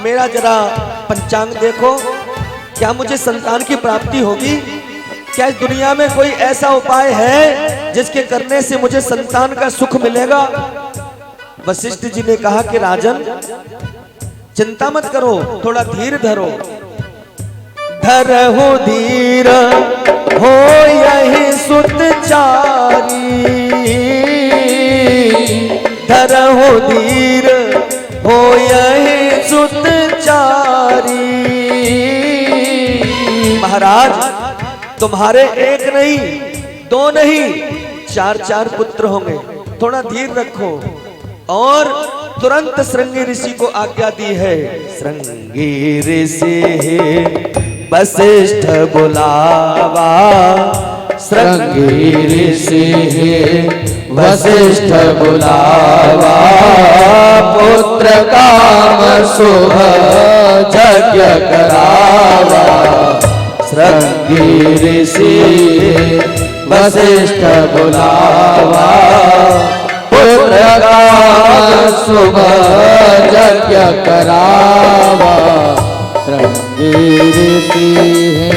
मेरा जरा पंचांग देखो, क्या मुझे संतान की प्राप्ति होगी? क्या इस दुनिया में कोई ऐसा उपाय है जिसके करने से मुझे संतान का सुख मिलेगा? वशिष्ठ जी ने कहा कि राजन चिंता मत करो, थोड़ा धीर धरो। धरहु धीर हो यही सुत चारी, धरहु धीर हो यही सुत चारी। महाराज तुम्हारे एक नहीं, दो नहीं, चार चार पुत्र होंगे, थोड़ा धीर रखो। और तुरंत श्रृंगी ऋषि को आज्ञा दी है। श्रृंगी ऋषि वशिष्ठ बुलावा, श्रृंगी ऋषि वशिष्ठ बुलावा। पुत्र काम शुभ यज्ञ करावा। श्रृंगी ऋषि वशिष्ठ बुलावा। पुत्र काम शुभ यज्ञ करावा। श्रृंगी ऋषि है।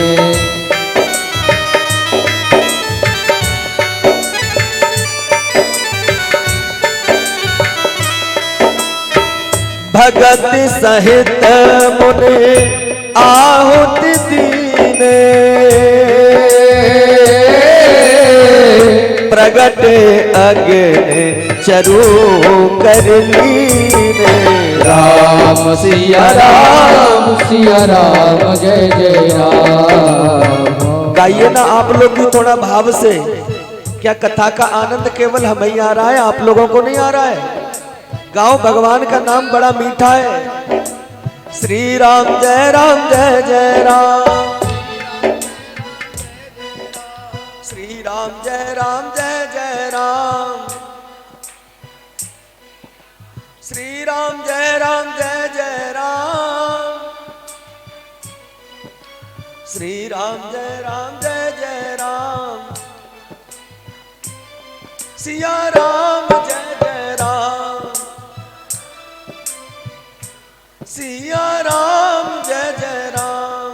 भगत सहित मुनि आहुति दीने, प्रगट अग्नि चरु कर लीने। राम सिया राम सिया राम जय जय राम। गाइए ना आप लोग भी थोड़ा भाव से। क्या कथा का आनंद केवल हमें ही आ रहा है, आप लोगों को नहीं आ रहा है? गाओ, भगवान का नाम बड़ा मीठा है। श्री राम जय जय राम। श्री राम जय जय राम। श्री राम जय जय राम। श्री राम जय जय राम। सिया राम जय जय राम। सिया राम जय जय राम।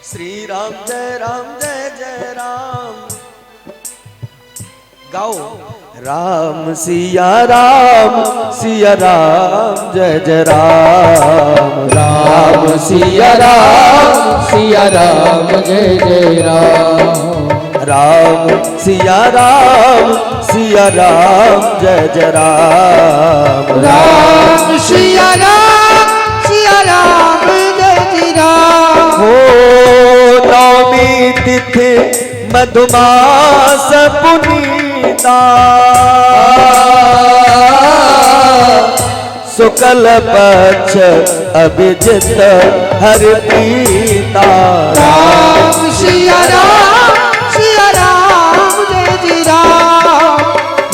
श्री राम जय जय राम। गाओ, राम सिया राम जय जय राम। राम सिया राम जय जय राम। राम सिया राम जय जय राम। राम सिया राम जय जय राम। हो नवमी तिथि मधुमास पुनीता, शुक्ल पक्ष अभिजित हर पीता। राम सिया राम जय जय राम।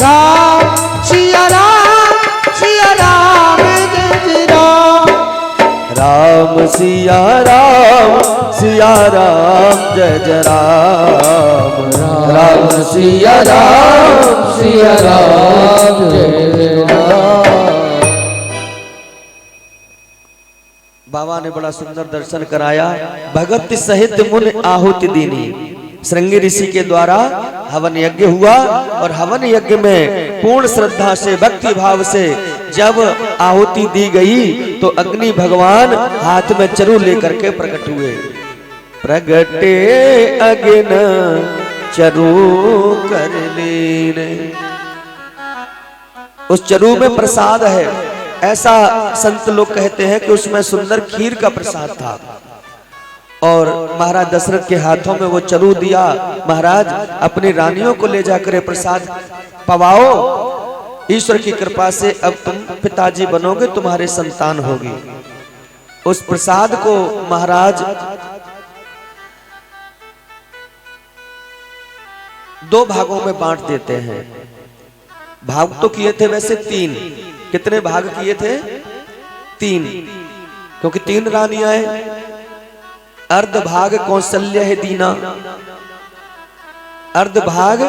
राम सिया राम जय जय राम। राम सिया राम जय जय राम। राम सिया राम जय जय राम। बाबा ने बड़ा सुंदर दर्शन कराया। भगत सहित मुनि आहुति दीनी। श्रृंगी ऋषि के द्वारा हवन यज्ञ हुआ और हवन यज्ञ में पूर्ण श्रद्धा से, भक्ति भाव से जब आहुति दी गई तो अग्नि भगवान हाथ में चरु लेकर के प्रकट हुए। प्रगटे अग्नि चरु कर लीने। उस चरु में प्रसाद है। ऐसा संत लोग कहते हैं कि उसमें सुंदर खीर का प्रसाद था और महाराज दशरथ के हाथों में वो चरु दिया। महाराज अपनी रानियों को ले जाकर प्रसाद पवाओ, ईश्वर की कृपा से अब तुम पिताजी बनोगे, तुम्हारे संतान होगी। उस प्रसाद को महाराज दो भागों में बांट देते हैं। भाग तो किए थे वैसे तीन। कितने भाग किए थे? तीन, क्योंकि तीन रानियां हैं। अर्ध भाग कौशल्य है दीना, अर्ध भाग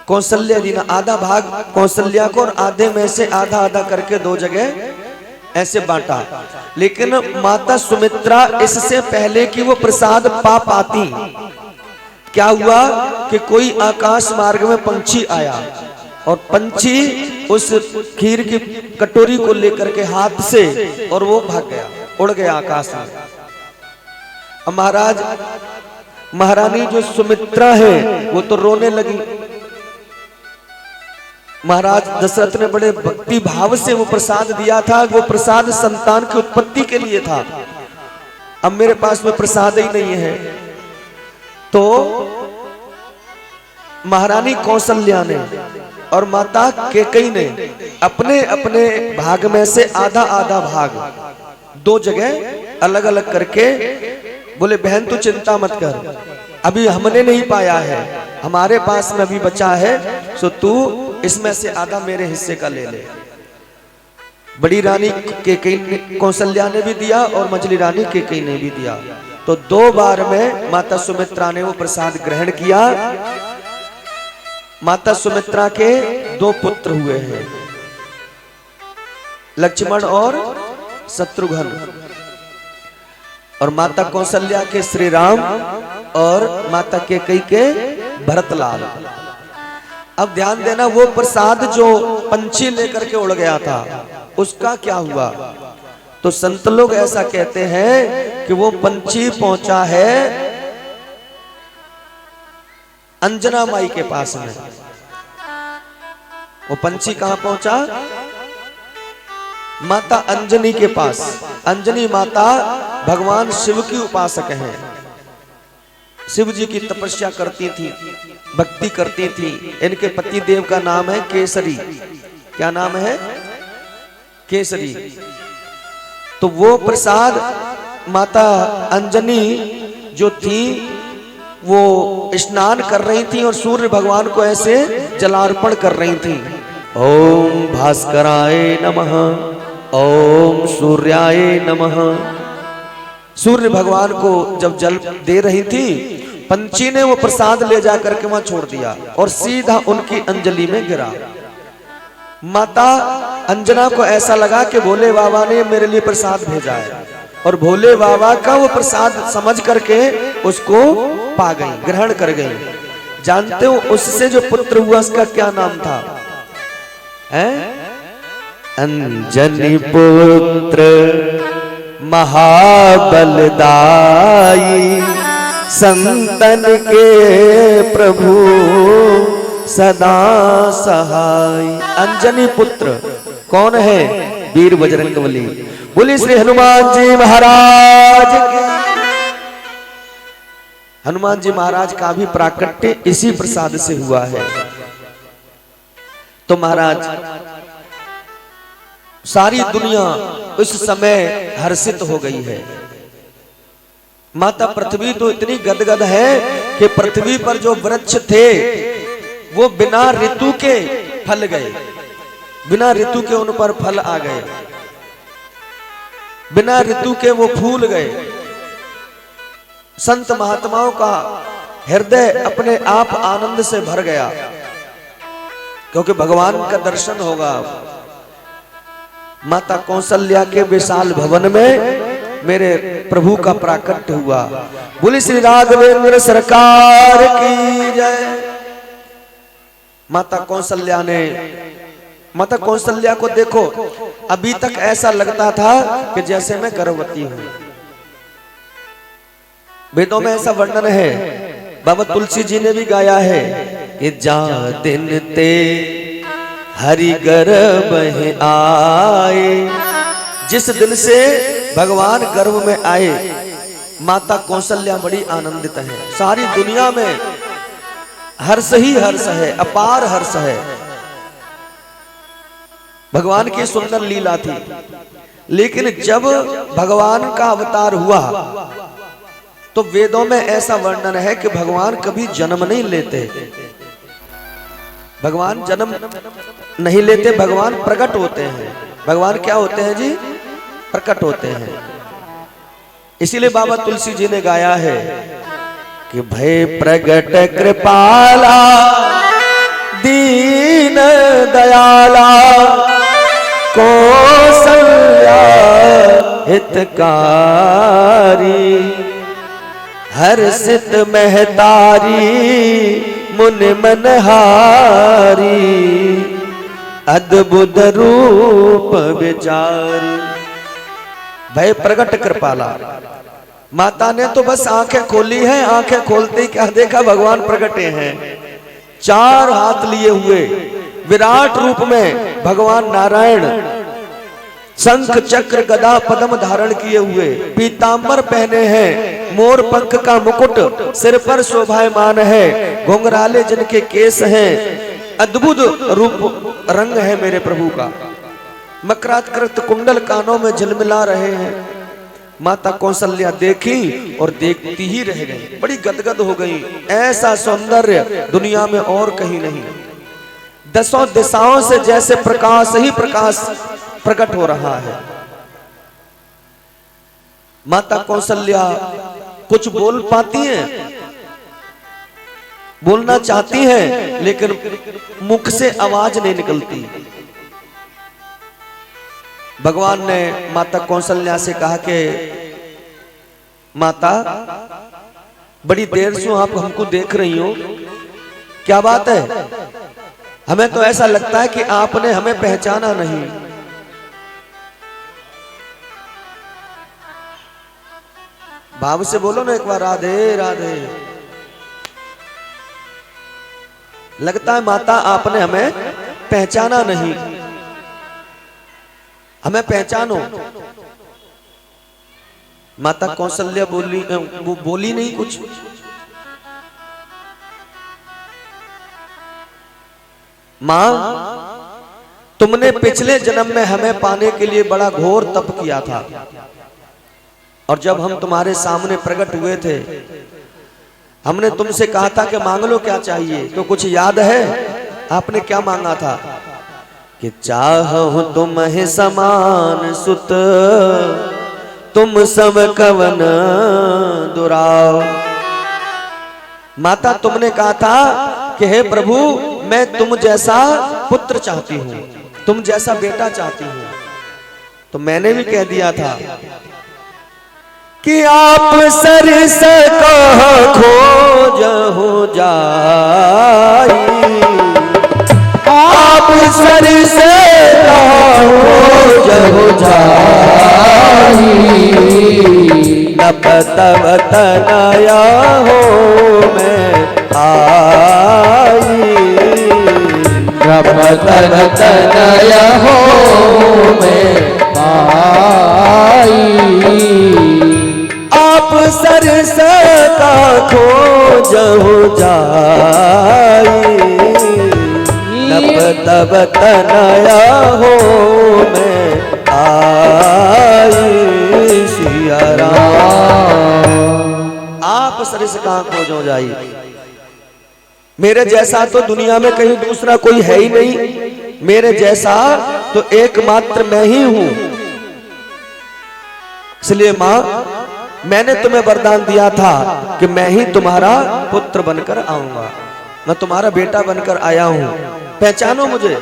कौशल्य दीना, आधा भाग कौशल्या को और आधे में से आधा आधा करके दो जगह ऐसे बांटा। लेकिन माता सुमित्रा इससे पहले कि वो प्रसाद पा पाती, क्या हुआ कि कोई आकाश मार्ग में पंछी आया और पंछी उस खीर की कटोरी को लेकर के हाथ से, और वो भाग गया, उड़ गया आकाश में। अब महाराज महारानी जो सुमित्रा है वो तो रोने लगी। महाराज दशरथ ने बड़े भक्ति भाव से वो प्रसाद दिया था, वो प्रसाद संतान की उत्पत्ति के लिए था। अब मेरे पास में प्रसाद ही नहीं है। तो महारानी कौशल्या ने और माता कैकेयी ने अपने अपने भाग में से आधा आधा भाग दो जगह अलग अलग करके बोले, बहन तू चिंता मत कर, अभी हमने नहीं पाया है, हमारे पास में अभी बचा है, सो तू इसमें से आधा मेरे हिस्से का ले ले। बड़ी रानी कैकेयी कौशल्या ने भी दिया और मझली रानी कैकेयी ने भी दिया। तो 2 बार में माता सुमित्रा ने वो प्रसाद ग्रहण किया। माता सुमित्रा के 2 पुत्र हुए हैं, लक्ष्मण और शत्रुघ्न, और माता कौशल्या के श्री राम और माता कैकेयी के भरतलाल। अब ध्यान देना, वो प्रसाद जो पंछी लेकर के उड़ गया था उसका क्या हुआ? तो संत लोग ऐसा कहते हैं कि वो पंछी पहुंचा है अंजना माई के पास में। वो पंछी कहां पहुंचा? माता अंजनी के पास। अंजनी माता भगवान शिव की उपासक हैं, शिव जी की तपस्या करती थी, भक्ति करती थी। इनके पति देव का नाम है केसरी। क्या नाम है? केसरी। तो वो प्रसाद माता अंजनी जो थी वो स्नान कर रही थी और सूर्य भगवान को ऐसे जलार्पण कर रही थी। ओम भास्कराय नमः, ओम सूर्याय नमः। सूर्य भगवान को जब जल दे रही थी, पंछी ने वो प्रसाद ले जाकर के वहां छोड़ दिया और सीधा उनकी अंजलि में गिरा। माता अंजना को ऐसा लगा कि भोले बाबा ने मेरे लिए प्रसाद भेजा है, और भोले बाबा का वो प्रसाद समझ करके उसको पा गई, ग्रहण कर गई। जानते हो उससे जो पुत्र हुआ उसका क्या नाम था? अंजनी पुत्र महाबलदाई, संतन के प्रभु सदा सहाय। अंजनी पुत्र कौन है? वीर बजरंगबली। बोली श्री हनुमान जी महाराज की। हनुमान जी महाराज का भी प्राकट्य इसी प्रसाद से हुआ है। तो महाराज सारी दुनिया उस समय हर्षित हो गई है। माता पृथ्वी तो इतनी गदगद है कि पृथ्वी पर जो वृक्ष थे वो बिना ऋतु के फल गए, बिना ऋतु के उन पर फल आ गए, बिना ऋतु के वो फूल गए। संत महात्माओं का हृदय अपने आप आनंद से भर गया, क्योंकि भगवान का दर्शन होगा। माता कौशल्या के विशाल भवन में मेरे प्रभु का प्राकट्य हुआ। बोली श्री राघवेंद्र सरकार की जय। माता कौशल्या ने, माता कौशल्या को देखो, अभी तक ऐसा लगता था कि जैसे मैं गर्भवती हूं। वेदों में ऐसा वर्णन है, बाबा तुलसी जी ने भी गाया है कि जा दिन ते हरि गर्भ आए। जिस दिन से भगवान गर्भ में आए, माता कौशल्या बड़ी आनंदित है। सारी दुनिया में हर्ष ही हर्ष है, अपार हर्ष है। भगवान की सुंदर लीला थी। लेकिन जब भगवान का अवतार हुआ तो वेदों में ऐसा वर्णन है कि भगवान कभी जन्म नहीं लेते। भगवान जन्म नहीं लेते, भगवान प्रकट होते हैं। भगवान क्या होते हैं जी? प्रकट होते हैं। इसीलिए बाबा तुलसी जी ने गाया है कि भय प्रगट कृपाला दीन दयाला कौशल्या हितकारी, हर्षित महतारी मुनि मनहारी, अद्भुत रूप विचारी। भय प्रगट कृपाला। माता ने तो बस आंखें खोली हैं, आंखें खोलते ही क्या देखा, भगवान प्रगटे हैं। 4 हाथ लिए हुए विराट रूप में भगवान नारायण शंख चक्र गदा पद्म धारण किए हुए, पीतांबर पहने हैं, मोर पंख का मुकुट सिर पर शोभायमान है, घुंघराले जिनके केस हैं, अद्भुत रूप रंग है मेरे प्रभु का। मकराकृत कुंडल कानों में झिलमिला रहे हैं। माता कौशल्या देखी और देखती ही रह गई, बड़ी गदगद हो गई। ऐसा सौंदर्य दुनिया में और कहीं नहीं। 10 दिशाओं से जैसे प्रकाश ही प्रकाश प्रकट हो रहा है। माता कौशल्या कुछ बोल पाती हैं, बोलना चाहती हैं, लेकिन मुख से आवाज नहीं निकलती। भगवान ने माता कौशल्या से कहा कि माता, बड़ी देर से आप हमको देख रही हो, क्या बात है? हमें तो ऐसा लगता है कि आपने हमें पहचाना नहीं। भाव से बोलो ना एक बार, राधे राधे। लगता है माता आपने हमें पहचाना नहीं, हमें पहचानो। माता कौशल्या वो बोली नहीं कुछ। मां, तुमने पिछले जन्म में हमें पाने के लिए बड़ा घोर तप किया था, और जब हम तुम्हारे सामने प्रकट हुए थे, हमने तुमसे कहा था कि मांग लो क्या चाहिए, तो कुछ याद है आपने क्या मांगा था? कि चाहो तुम्हें समान सुत, तुम सब कवन दुराव। माता, तुमने कहा था कि हे प्रभु, मैं तुम जैसा पुत्र चाहती हूँ, तुम जैसा बेटा चाहती हूँ। तो मैंने भी कह दिया था कि आप सरस को खोजहु जाई, आप सरस को खोजहु जाई, नब तब तनया हो मैं आई, नब तब तनया हो मैं आई। आप सरस का खोजहु जाई, नब तब तनया हो मैं आई। सिया राम। आप सरस का खोजो जाई। मेरे जैसा तो दुनिया में कहीं दूसरा कोई है ही नहीं, मेरे जैसा तो एकमात्र मैं ही हूं। इसलिए मां, मैंने तुम्हें वरदान दिया था कि मैं ही तुम्हारा पुत्र बनकर आऊंगा, मैं तुम्हारा बेटा बनकर आया हूं, पहचानो मुझे।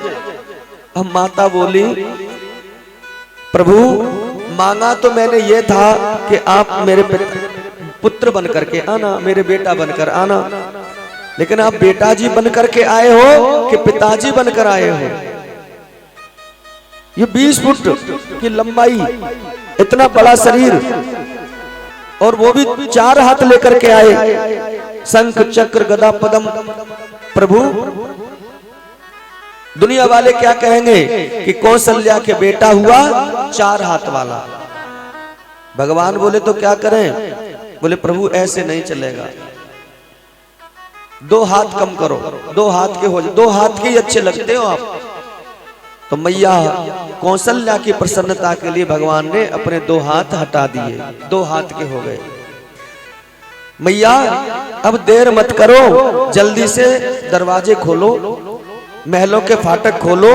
अब माता बोली, प्रभु मांगा तो मैंने ये था कि आप मेरे पुत्र बनकर के आना, मेरे बेटा बनकर आना, लेकिन आप बेटा जी बनकर के आए हो कि पिताजी बनकर आए हो? ये 20 फुट की लंबाई, इतना बड़ा शरीर, और वो भी 4 हाथ लेकर के आए, शंख चक्र गदा पद्म। प्रभु, दुनिया वाले क्या कहेंगे कि कौशल्या के बेटा हुआ 4 हाथ वाला। भगवान बोले तो क्या करें? बोले प्रभु ऐसे नहीं चलेगा, 2 हाथ कम करो, 2 हाथ के हो जाए, 2 हाथ के ही अच्छे लगते हो आप। तो मैया कौशल्या की प्रसन्नता के लिए भगवान ने अपने 2 हाथ हटा दिए, 2 हाथ के हो गए। मैया अब देर मत करो, जल्दी से दरवाजे खोलो, महलों के फाटक खोलो।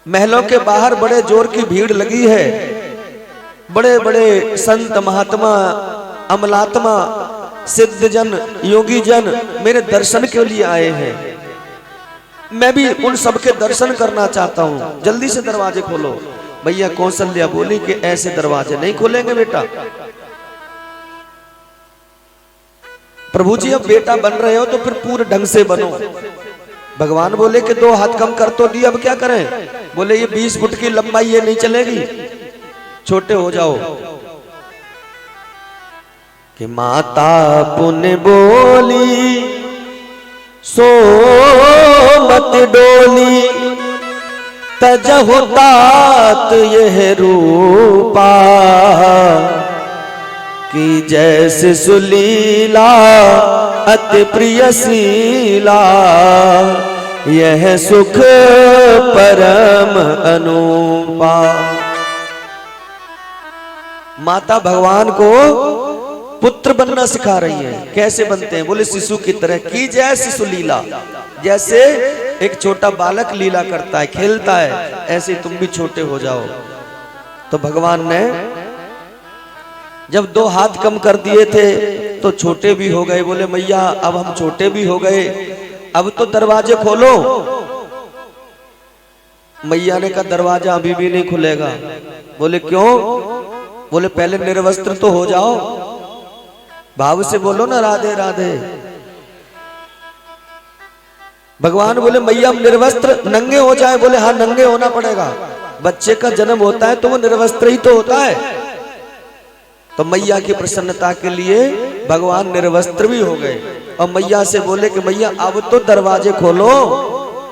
महलों के बाहर बड़े जोर की भीड़ लगी है, बड़े बड़े संत महात्मा अमलात्मा सिद्ध जन योगी जन मेरे दर्शन के लिए आए हैं। मैं भी उन सबके दर्शन करना चाहता हूं, जल्दी से दरवाजे खोलो। मैया कौशल्या बोली कि ऐसे दरवाजे नहीं खोलेंगे बेटा। प्रभु जी अब बेटा बन रहे हो तो फिर पूरे ढंग से बनो। भगवान बोले कि 2 हाथ कम कर तो दिए, अब क्या करें? बोले ये 20 फुट की लंबाई ये नहीं चलेगी, छोटे हो जाओ। कि माता पुण्य बोली सो मत डोली, तजहु तात यह रूपा, कि जैसे सुलीला अति प्रियशीला, यह सुख परम अनुपा। माता भगवान को पुत्र बनना सिखा रही है। कैसे बनते हैं? बोले शिशु की तरह, की जैसे सुलीला, जैसे एक छोटा बालक लीला करता है, खेलता है, ऐसे तुम भी छोटे हो जाओ। तो भगवान ने जब 2 हाथ कम कर दिए थे तो छोटे भी हो गए। बोले मैया अब हम छोटे भी हो गए, अब तो दरवाजे खोलो। मैया ने कहा दरवाजा अभी भी नहीं खुलेगा। बोले क्यों? बोले पहले निर्वस्त्र तो हो जाओ। भाव से बोलो ना राधे राधे। भगवान बोले मैया हम निर्वस्त्र नंगे हो जाए। बोले हाँ नंगे होना पड़ेगा, बच्चे का जन्म होता है तो वो निर्वस्त्र ही तो होता है। तो मैया की प्रसन्नता के लिए भगवान निर्वस्त्र भी हो गए और मैया से बोले कि मैया अब तो दरवाजे खोलो।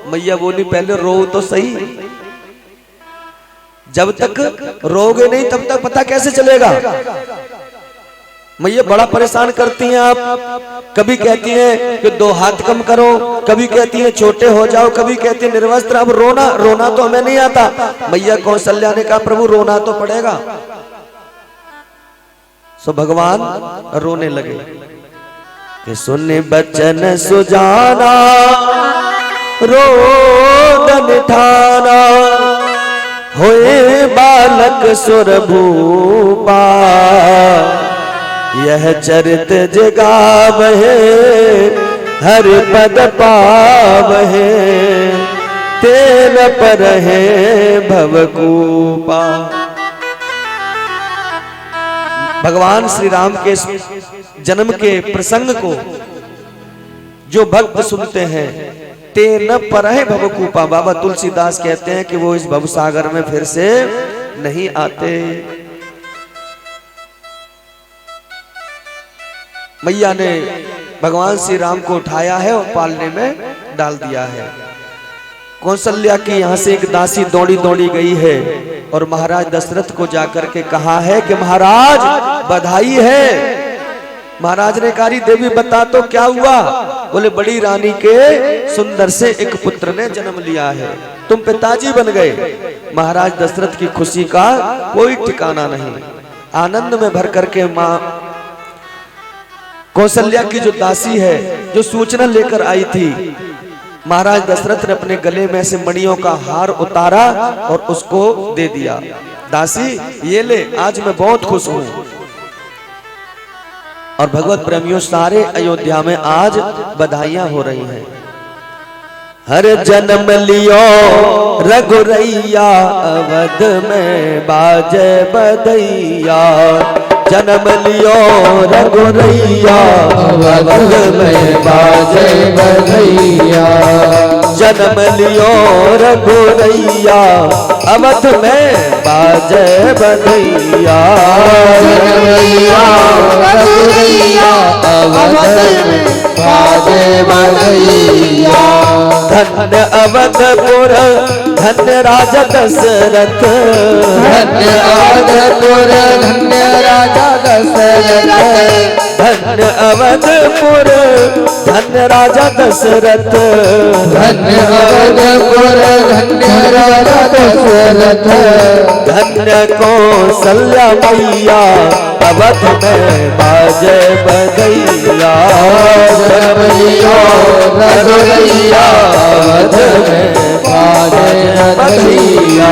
मैया बोली पहले रो तो सही, जब तक रोगे नहीं तब तक पता कैसे चलेगा। मैया बड़ा परेशान करती हैं आप। कभी कहती हैं कि 2 हाथ कम करो, कभी कहती हैं छोटे हो जाओ, कभी कहती हैं निर्वस्त्र। अब रोना तो हमें नहीं आता। मैया कौशल्या ने कहा प्रभु रोना तो पड़ेगा। सो भगवान रोने लगे कि सुन बचन सुजाना रोदन ठाना, होए बालक सुर भूपा, यह चरित जगावहे हर पद पावहे, तेन परहे भवकूपा। भगवान श्री राम के जन्म के प्रसंग को जो भक्त सुनते हैं ते न परहे भवकूपा। बाबा तुलसीदास कहते हैं कि वो इस भवसागर में फिर से नहीं आते। मैया ने भगवान श्री राम को उठाया है और पालने में डाल दिया है। कौशल्या की यहाँ से एक दासी दौड़ी गई है और महाराज दशरथ को जाकर के कहा है कि महाराज बधाई है। महाराज ने कहा देवी बता तो क्या हुआ? बोले बड़ी रानी के सुंदर से एक पुत्र ने जन्म लिया है, तुम पिताजी बन गए। महाराज दशरथ की खुशी का कोई ठिकाना नहीं। आनंद में भर करके माँ कौशल्या की जो दासी है जो सूचना लेकर आई थी, महाराज दशरथ ने अपने गले में से मणियों का हार उतारा और उसको दे दिया। दासी ये ले, आज मैं बहुत खुश हूं। और भगवत प्रेमियों सारे अयोध्या में आज बधाइयां हो रही हैं। हर जन्म लियो रघुरैया, अवध में बाजे बधैया। जन्म लियो रघुरैया, अवध में बाजे बधैया। जन्म लियो रघुरैया, अवध में बाजे बधैया। जन्म लियो रघुरैया, अवध में बाजे बधैया। धन्य अवधपुर धन्य राजा दशरथ, धन्य अवधपुर धन्य राजा दशरथ। धन्य अवधपुर धन्य राजा दशरथ। धन्य अवधपुर धन्य राजा दशरथ। धन्य कौशल्या मैया, अवध में बाजे बधैया। जन्म लियो रघुरैया, अवध में बाजे बधैया।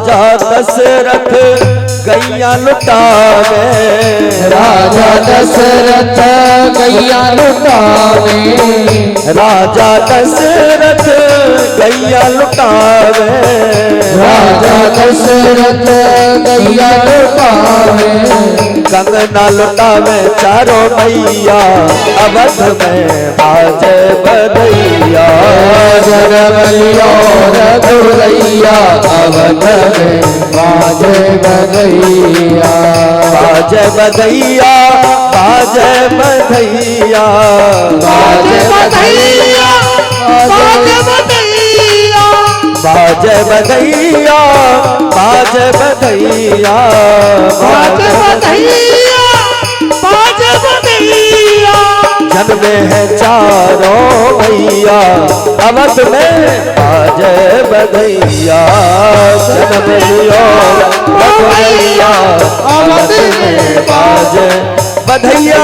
राजा दशरथ गैया लुटावे, राजा दशरथ गैया लुटावे, राजा दशरथ गैया लुटावे, राजा दशरथ गैया लुटावे, कंगना लुटावे चारों मैया, अवध में बाजे बधैया, जगबलिया रघुरैया, अवध में बाजे बधैया, बाजे बधैया, बाजे बधैया, बाजे बधैया, बाजे बधैया, बाजे बधैया, बाजे बधैया, बाजे बधैया, बाजे बधैया, जन्मे है चारों मैया, अवध में बाजे बधैया, जन्म लियो रघुरैया, अवध में बाजे बधैया।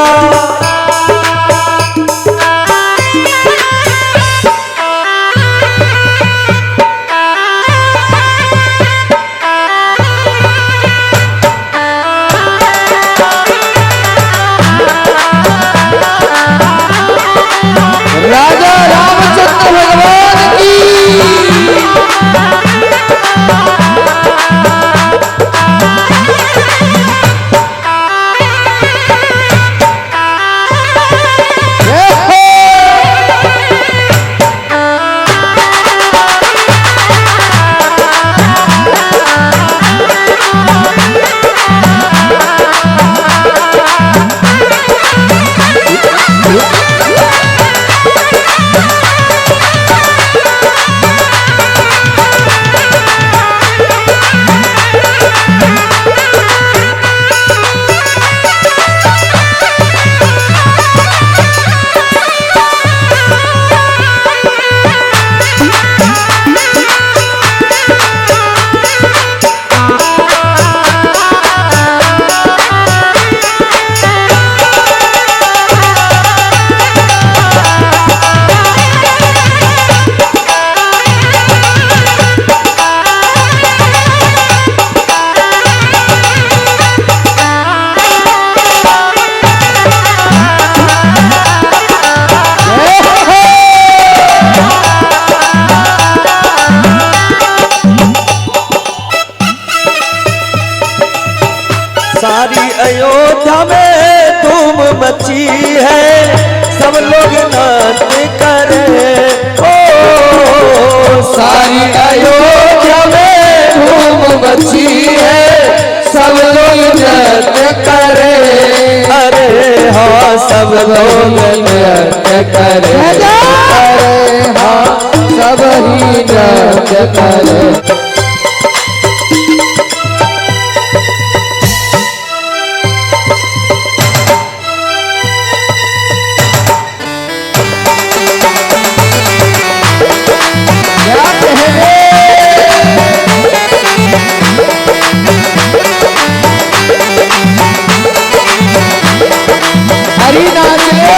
राजा रामचंद्र भगवान की सारी अयोध्या में धूम मची है, सब लोग नाच करे, ओ सारी अयोध्या में धूम मची है, सब लोग नृत्य करे, अरे हाँ सब लोग नृत्य करे, अरे हाँ सब ही नृत्य करे। हरी नाच ले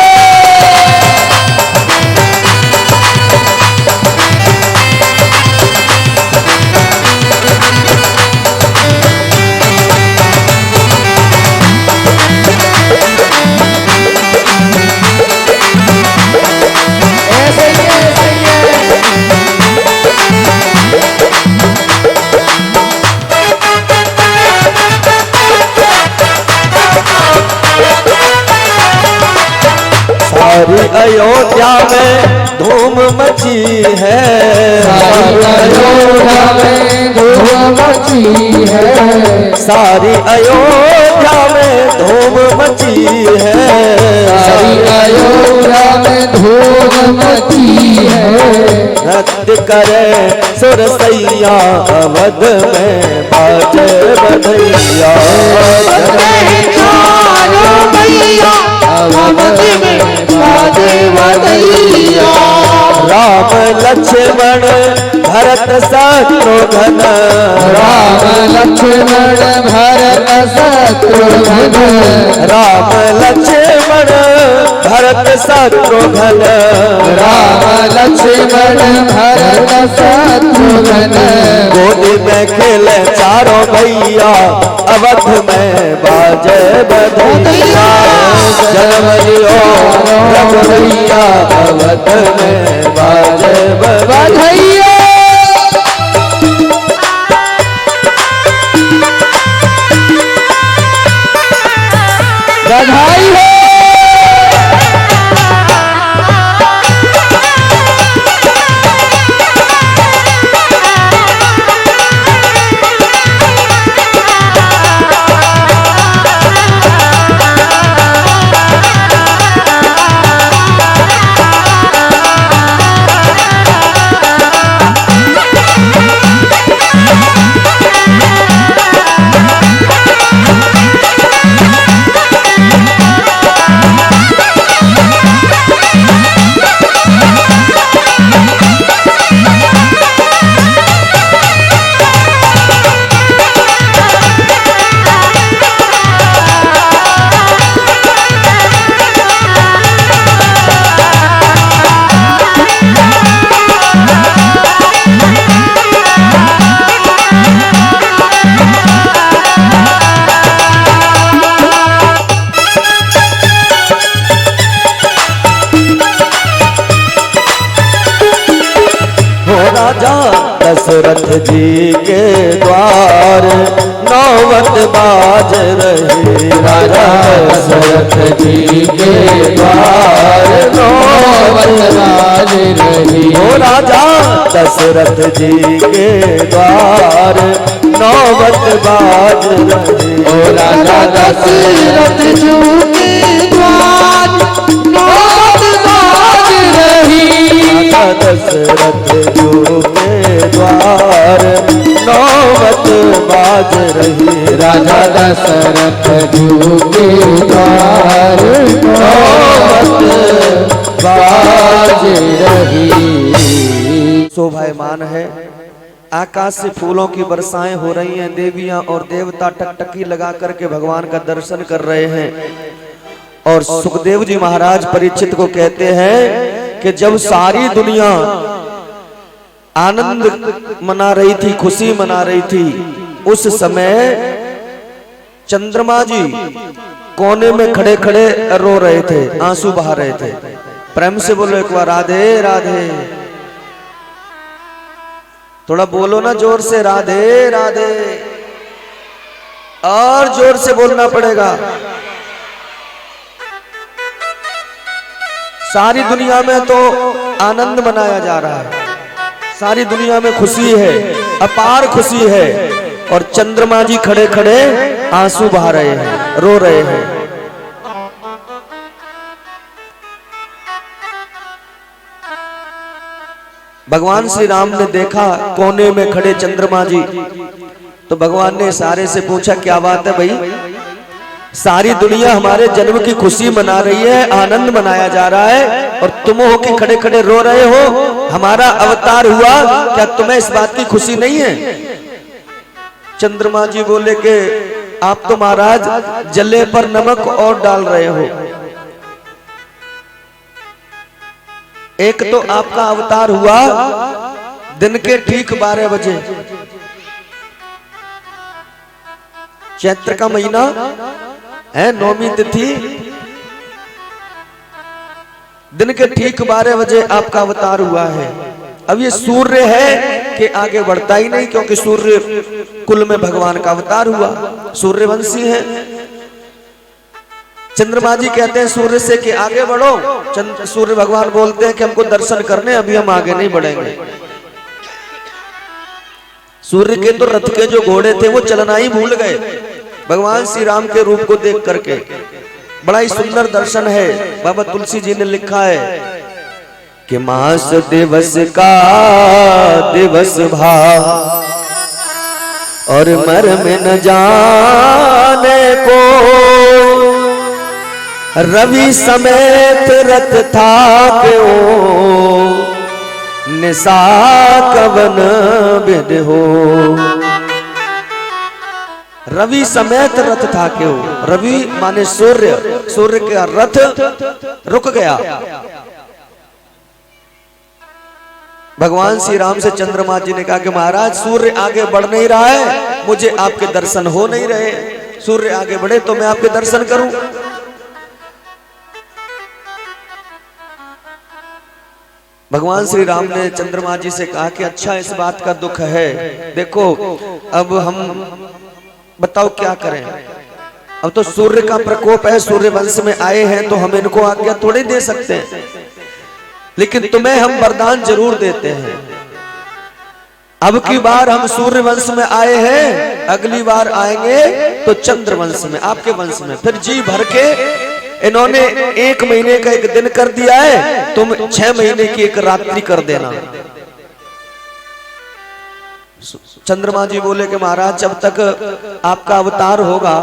सारी अयोध्या में धूम मची है, सारी अयोध्या में धूम मची है, सारी अयोध्या में धूम मची है, सारी अयोध्या में धूम मची है, नृत्य करे सुरसैया, अवध में बाजे बधैया, अवध में बाजे बधैया, राम लक्ष्मण भरत शत्रुघ्न, राम लक्ष्मण भरत शत्रुघ्न, राम लक्ष्मण भरत शत्रुघ्न, राम लक्ष्मण भरत शत्रुघ्न, गोदी होली में खेले चारों भैया, अवध में बाजे बधैया। जन्म लियो रघुवैया, अवध में बाजे बधैया। बधाई हो। राजा दशरथ जी के द्वार नौबत बाज रही। राजा दशरथ जी के द्वार नौबत बाज रही। ओ राजा दशरथ जी के द्वार नौबत बाज रही। ओ राजा दशरथ जी के द्वार नौबत बाज रही। दशरथ जू के द्वार नौबत बाज रही। राजा दशरथ जू के द्वार नौबत बाज रही। शोभायमान है, आकाश से फूलों की वर्षाएं हो रही हैं। देवियां और देवता टकटकी लगा करके भगवान का दर्शन कर रहे हैं। और सुखदेव जी महाराज परीक्षित को कहते हैं कि जब सारी दुनिया आनंद मना रही थी, खुशी मना रही थी, उस समय चंद्रमा जी कोने में खड़े खड़े रो रहे थे, आंसू बहा रहे थे। प्रेम से बोलो एक बार राधे राधे। थोड़ा बोलो ना जोर से, राधे राधे। और जोर से बोलना पड़ेगा। सारी दुनिया में तो आनंद मनाया जा रहा है, सारी दुनिया में खुशी है, अपार खुशी है। और चंद्रमा जी खड़े खड़े आंसू बहा रहे हैं, रो रहे हैं। भगवान श्री राम ने देखा कोने में खड़े चंद्रमा जी, तो भगवान ने इशारे से पूछा क्या बात है भाई, सारी दुनिया हमारे जन्म की खुशी मना रही है, आनंद मनाया जा रहा है, और तुम हो कि खड़े खड़े रो रहे हो, हमारा अवतार हुआ, क्या तुम्हें इस बात की खुशी नहीं है? चंद्रमा जी बोले कि आप तो महाराज जले पर नमक और डाल रहे हो। एक तो आपका अवतार हुआ दिन के ठीक 12 बजे, चैत्र का महीना है, नौमी तिथि, दिन के ठीक 12 बजे आपका अवतार हुआ है। अब ये सूर्य है कि आगे बढ़ता ही नहीं, क्योंकि सूर्य कुल में भगवान का अवतार हुआ, सूर्यवंशी है। चंद्रमा जी कहते हैं सूर्य से कि आगे बढ़ो, सूर्य भगवान बोलते हैं कि हमको दर्शन करने, अभी हम आगे नहीं बढ़ेंगे। सूर्य के तो रथ के जो घोड़े थे वो चलना ही भूल गए भगवान श्री राम के रूप को देख करके। बड़ा ही सुंदर दर्शन है। बाबा तुलसी जी ने लिखा है कि मास दिवस का दिवस भाव और मर्म न जाने को, रवि समेत रथ था क्यों, निशा कवन बिद हो। रवि समेत रथ था क्यों, रवि माने सूर्य, सूर्य का रथ रुक गया। भगवान श्री राम से चंद्रमा जी ने कहा कि महाराज सूर्य आगे बढ़ नहीं रहा है, मुझे आपके दर्शन हो नहीं रहे। सूर्य आगे बढ़े तो मैं आपके दर्शन करूं। भगवान श्री राम ने चंद्रमा जी से कहा कि अच्छा इस बात का दुख है, देखो अब हम बताओ क्या करें। अब तो सूर्य का प्रकोप है, सूर्य वंश में आए हैं तो हम इनको आज्ञा थोड़ी दे सकते हैं, लेकिन तुम्हें हम वरदान जरूर देते हैं। अब की बार हम सूर्य वंश में आए हैं, अगली बार आएंगे तो चंद्र वंश में, आपके वंश में। फिर जी भर के इन्होंने 1 महीने का एक दिन कर दिया है, तुम 6 महीने की एक रात्रि कर देना। चंद्रमा जी बोले कि महाराज जब तक आपका अवतार होगा,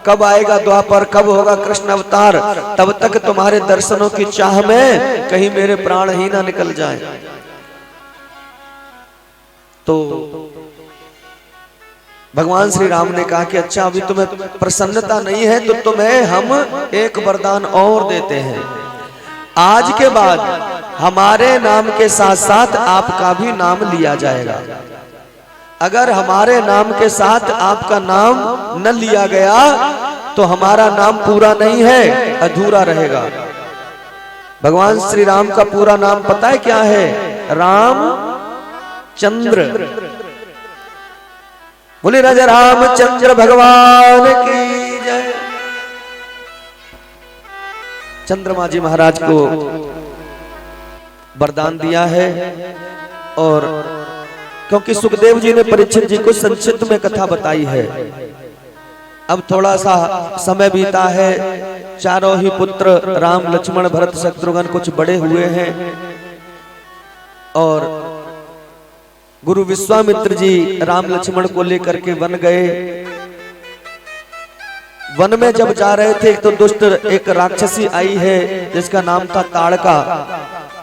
कब आएगा द्वापर, कब होगा कृष्ण अवतार, तब तक तुम्हारे दर्शनों की चाह में कहीं मेरे प्राण ही ना निकल जाए। तो भगवान श्री राम ने कहा कि अच्छा अभी तुम्हें प्रसन्नता नहीं है तो तुम्हें हम एक वरदान और देते हैं। आज के बाद हमारे नाम के साथ साथ आपका भी नाम लिया जाएगा। अगर हमारे नाम के साथ आपका नाम न लिया गया तो हमारा नाम पूरा नहीं है, अधूरा रहेगा। भगवान श्री राम का पूरा नाम पता है क्या है? रामचंद्र। बोले राजा रामचंद्र भगवान की जय। चंद्रमा जी महाराज को वरदान दिया है, और क्योंकि सुखदेव जी ने परीक्षित जी को संक्षिप्त में कथा बताई है, अब थोड़ा सा समय बीता है। चारों ही पुत्र राम लक्ष्मण भरत शत्रुघ्न कुछ बड़े हुए हैं, और गुरु विश्वामित्र जी राम लक्ष्मण को लेकर के वन गए। वन में जब जा रहे थे तो दुष्ट एक राक्षसी आई है जिसका नाम था ताड़का।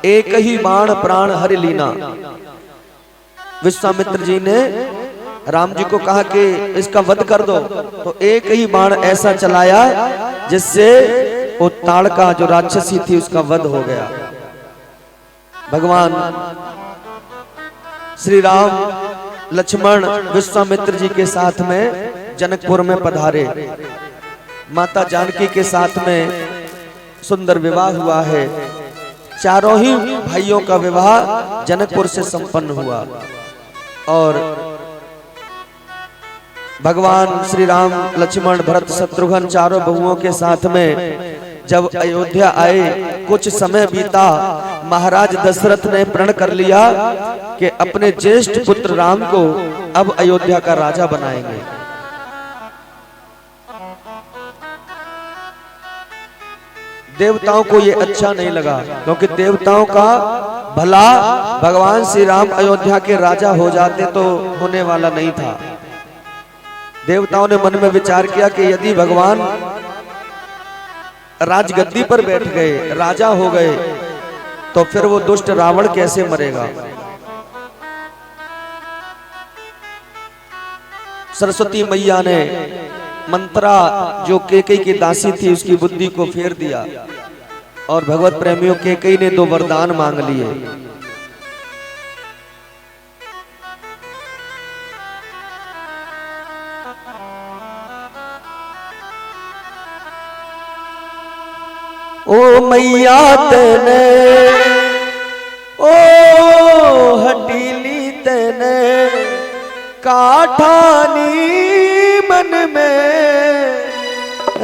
एक ही बाण प्राण हरि लीना। विश्वामित्र जी ने राम जी को कहा कि इसका वध कर दो, तो एक ही बाण ऐसा चलाया जिससे वो ताड़का जो राक्षसी थी उसका वध हो गया। भगवान श्री राम लक्ष्मण विश्वामित्र जी के साथ में जनकपुर में पधारे। माता जानकी के साथ में सुंदर विवाह हुआ है। चारों ही भाइयों का विवाह जनकपुर से संपन्न हुआ, और भगवान श्री राम लक्ष्मण भरत शत्रुघ्न चारों बहुओं के साथ में जब अयोध्या आए, कुछ समय बीता, महाराज दशरथ ने प्रण कर लिया कि अपने ज्येष्ठ पुत्र राम को अब अयोध्या का राजा बनाएंगे। देवताओं को ये अच्छा नहीं लगा, क्योंकि देवताओं का भला भगवान श्री राम अयोध्या के राजा हो जाते तो होने वाला नहीं था। देवताओं ने मन में विचार किया कि यदि भगवान राजगद्दी पर बैठ गए, राजा हो गए, तो फिर वो दुष्ट रावण कैसे मरेगा। सरस्वती मैया ने मंत्रा जो केकई की दासी थी उसकी बुद्धि को फेर दिया, और भगवत प्रेमियों केकई ने 2 वरदान मांग लिए। ओ मैया तेने, ओ हटीली तेने, काठानी मन में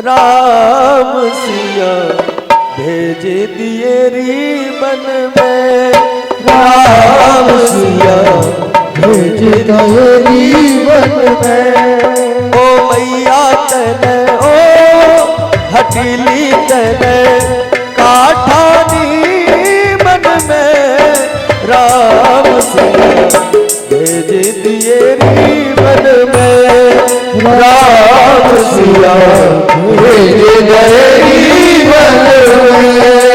राम सिया भेज दिए रीबन में। राम सिया भेज दिए रीबन में। ओ मैया तने, ओ हटीली तने, काठानी मन में राम सिया भेज दिए रीबन में। राम सिया भेज दिए रीबन में।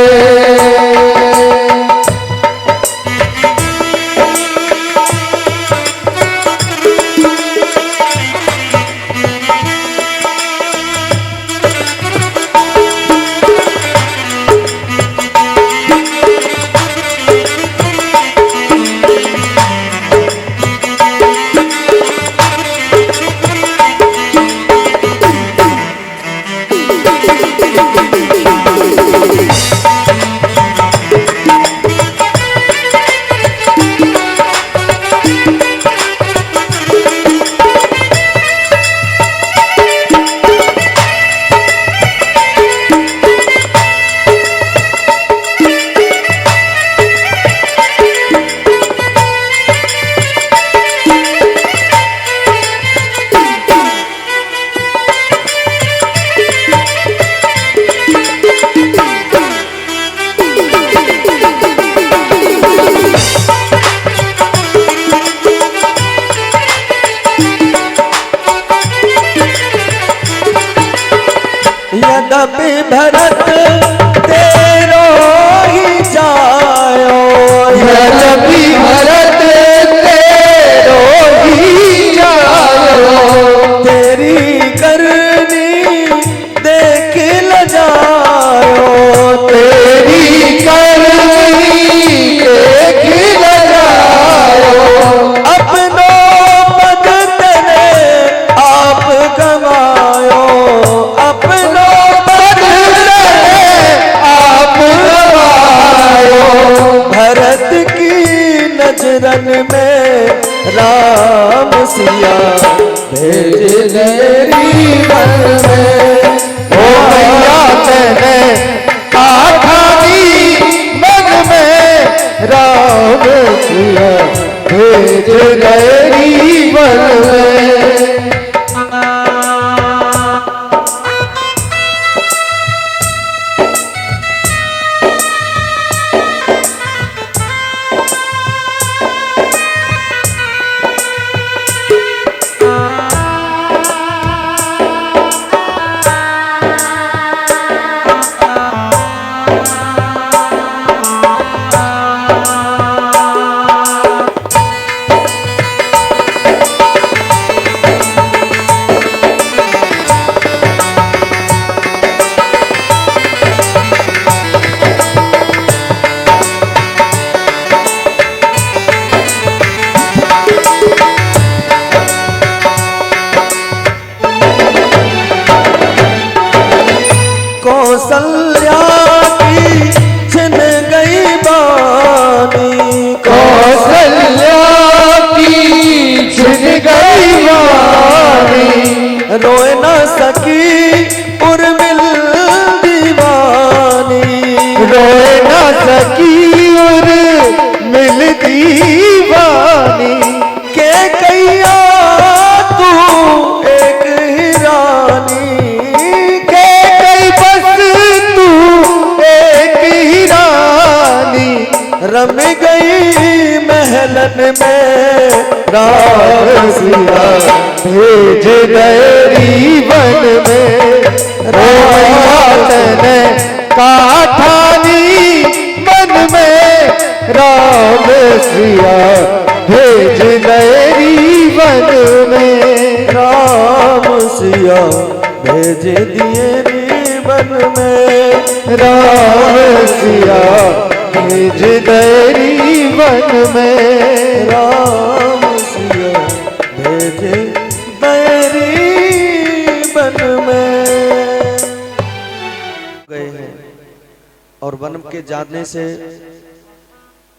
यद्यपि भरत तेरो ही जायो, यद्यपि भरत तेरो ही जायो, तेरी करनी देख ल जायो, तेरी करनी देख ल जायो, अपनो पद तेरे आप गवायो, अपनो पद तेरे आप गवायो, भरत की नजरन में राम सिया भेज तेरी बन में। ओ मैया तेने आठानी मन में राम सिया भेज गैरी बन में। कौशल्या की छिन गई बानी, कौशल्या की छिन गई वाणी, रोए न सकी उर्मिल दीवानी, रोए न सकी और मिल दीवानी, के कैया तू एक ही रानी, के कई बस तू एक ही रानी, रम गई महलन में राम सिया भेज गैरी बन में। राम तने काठानी मन में राम सिया भेज गैरी बन में। राम सिया भेज दिए बन में, राम सिया भेज गैरी बन में। राम सिया भेज बैरी बन में। गए हैं और वन के जाने से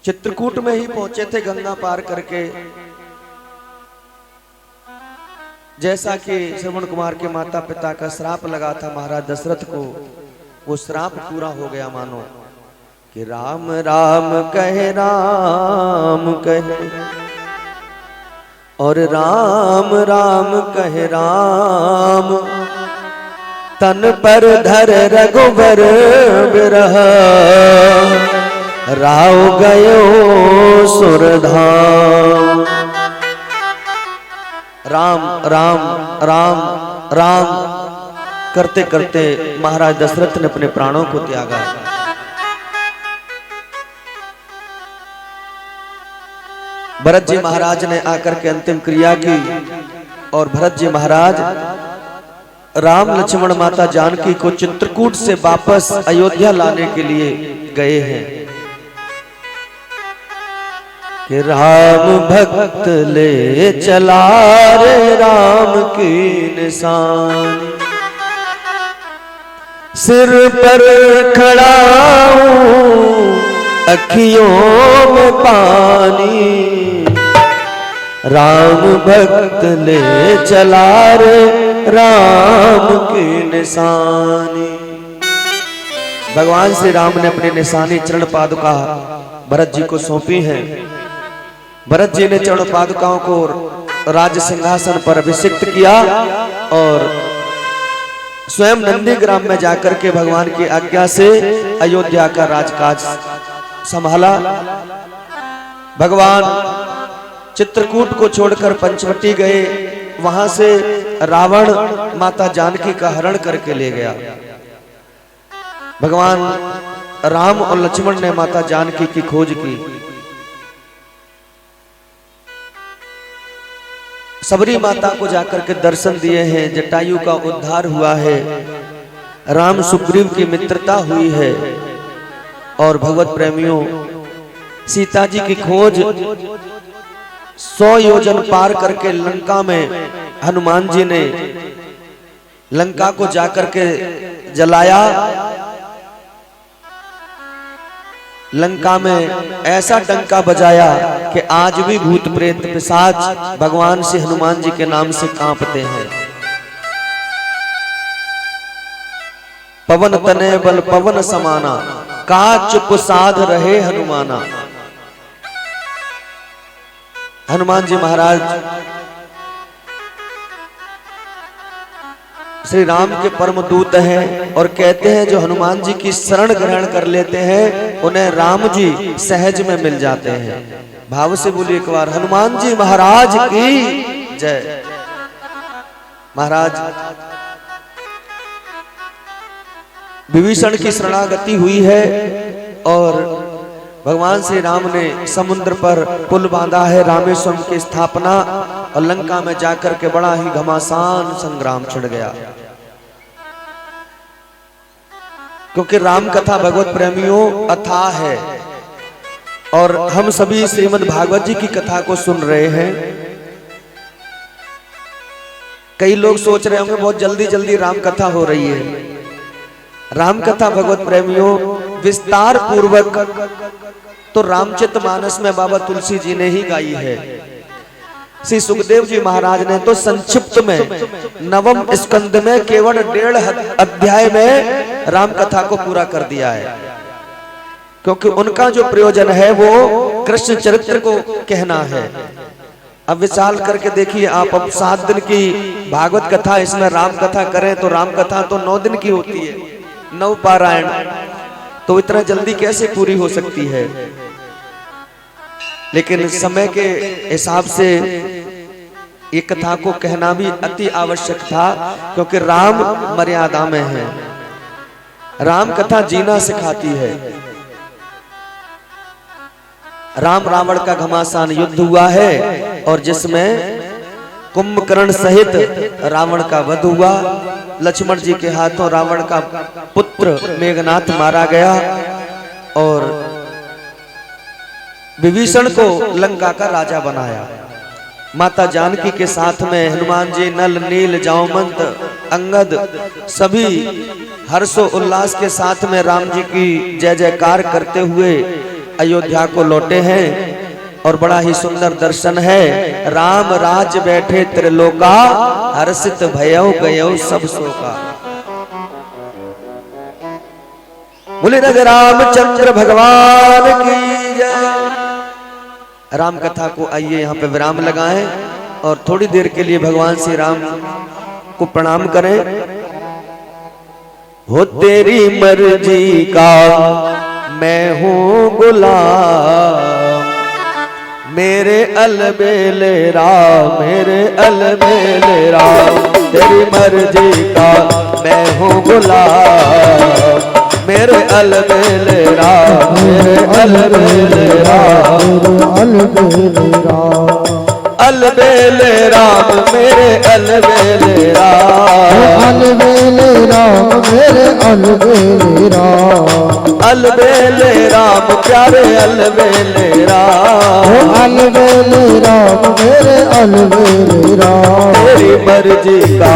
चित्रकूट में ही पहुंचे थे गंगा पार करके। जैसा कि श्रवण कुमार के माता पिता का श्राप लगा था महाराज दशरथ को, वो श्राप पूरा हो गया मानो कि राम राम कहे और राम राम कहे राम, तन पर धर रघुबर बिरह, राव गयो सुरधाम। राम राम राम राम करते करते महाराज दशरथ ने अपने प्राणों को त्यागा। भरत जी महाराज ने आकर के अंतिम क्रिया की और भरत जी महाराज राम लक्ष्मण माता जानकी को चित्रकूट से वापस अयोध्या लाने के लिए गए हैं कि राम भक्त ले चला रे राम की निशान, सिर पर खड़ा हूं अखियों में पानी, राम भक्त ले चला रे राम की निशानी। भगवान श्री राम ने अपनी निशानी चरण पादुका भरत जी को सौंपी है। भरत जी ने चरण पादुकाओं को राज सिंहासन पर अभिषिक्त किया और स्वयं नंदीग्राम में जाकर के भगवान की आज्ञा से अयोध्या का राजकाज संभाला। भगवान चित्रकूट को छोड़कर पंचवटी गए, वहां से रावण माता जानकी का हरण करके ले गया। भगवान राम और लक्ष्मण ने माता जानकी की खोज की। सबरी माता को जाकर के दर्शन दिए हैं, जटायु का उद्धार हुआ है, राम सुग्रीव की मित्रता हुई है। और भगवत प्रेमियों, सीता जी की खोज 100 योजन पार करके लंका में हनुमान जी ने लंका को जाकर के जलाया। लंका में ऐसा डंका बजाया कि आज भी भूत प्रेत पिशाच भगवान से हनुमान जी के नाम से कांपते हैं। पवन तने बल पवन समाना, का चुप साध रहे हनुमाना। हनुमान जी महाराज श्री राम के परम दूत हैं और कहते हैं जो हनुमान जी की शरण ग्रहण कर लेते हैं उन्हें राम जी सहज में मिल जाते हैं। भाव से बोलिए एक बार हनुमान जी महाराज की जय। महाराज विभीषण की शरणागति हुई है और भगवान श्री राम ने समुद्र पर पुल बांधा है, रामेश्वरम की स्थापना, और लंका में जाकर के बड़ा ही घमासान संग्राम छिड़ गया। क्योंकि राम कथा भगवत प्रेमियों अथाह है और हम सभी श्रीमद् भागवत जी की कथा को सुन रहे हैं। कई लोग सोच रहे होंगे बहुत जल्दी जल्दी राम कथा हो रही है। राम कथा भगवत प्रेमियों विस्तार पूर्वक तो रामचरितमानस में बाबा तुलसी जी ने ही गाई है। श्री सुखदेव जी महाराज ने तो संक्षिप्त में नवम स्कंद में केवल 1.5 अध्याय में राम कथा को पूरा कर दिया है, क्योंकि उनका जो प्रयोजन है वो कृष्ण चरित्र को कहना है। अब विचार करके देखिए आप, अब 7 दिन की भागवत कथा इसमें राम कथा करें तो राम कथा तो 9 दिन की होती है, 9 पारायण, तो इतना जल्दी कैसे पूरी हो सकती है। लेकिन समय के हिसाब से ये कथा को कहना भी अति आवश्यक था, क्योंकि राम मर्यादा में है। राम कथा जीना सिखाती है। राम रावण का घमासान युद्ध हुआ है और जिसमें कुंभकर्ण सहित रावण का वध हुआ। लक्ष्मण जी के हाथों रावण का पुत्र मेघनाथ मारा गया और विभीषण को लंका का राजा बनाया। माता जानकी के साथ में हनुमान जी, नल, नील, जामवंत, अंगद सभी हर्षो उल्लास के साथ में राम जी की जय जयकार करते हुए अयोध्या को लौटे हैं। और बड़ा ही सुंदर दर्शन है। राम राज बैठे त्रिलोका, हर्षित भयौ गयो सब शोका। बोले रघु रामचंद्र भगवान की जय। राम कथा को आइए यहाँ पे विराम लगाएं और थोड़ी देर के लिए भगवान श्री राम को प्रणाम करें। हो तेरी मर्जी का मैं हूँ गुलाम, मेरे अलबेले राम, मेरे अलबेले राम। तेरी मर्जी का मैं हूँ गुलाम, मेरे अलबेले राम, मेरे अलबेले राम, अलबेले राम, अलबेले राम, मेरे अलबेले राम, अलबेले राम, मेरे अलबेले राम, अलबेले राम, प्यारे अलबेले राम, अलबेले राम, मेरे अलबेले राम। तेरी मर्जी का,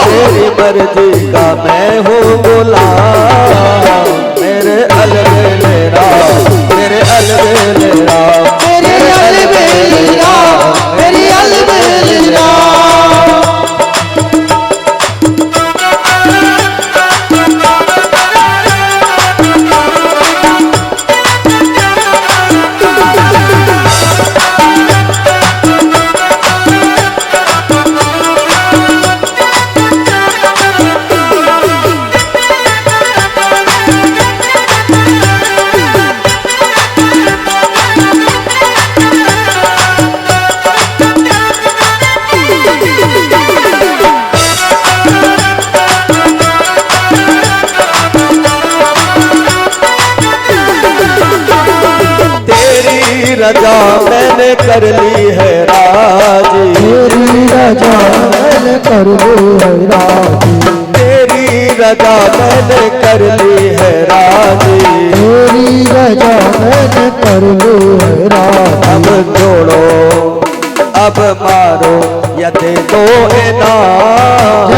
तेरी मर्जी का मैं हूँ गुलाम, मेरे अलबेले राम, मेरे अलबेले राम, मेरे अलबेले राम, मेरे अलबेले राम। रजा मैंने कर ली है राजी, तेरी रजा मैंने कर ली है राजी, तेरी रजा मैंने कर ली है राजी, तेरी रजा मैंने कर ली है राजी। अब जोड़ो अब मारो या दे दो इनाम,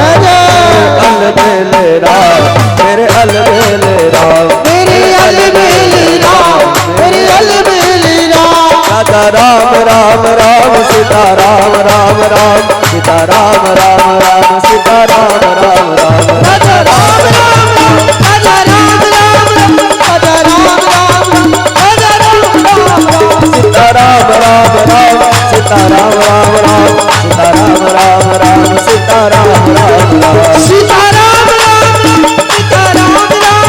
अलबेले राम मेरे अलबेले राम, मेरे अलबेले राम, मेरे अलबेले राम। राजा राम राम राम सीता राम राम राम, सीता राम राम राम सीता राम राम राम, राजा राम राम राम, राजा राम राम राम, राजा राम राम राम, राजा राम राम राम। सीता राम राम राम, सीता राम राम राम, सीता राम राम राम, सीता राम राम राम, सीता राम राम राम,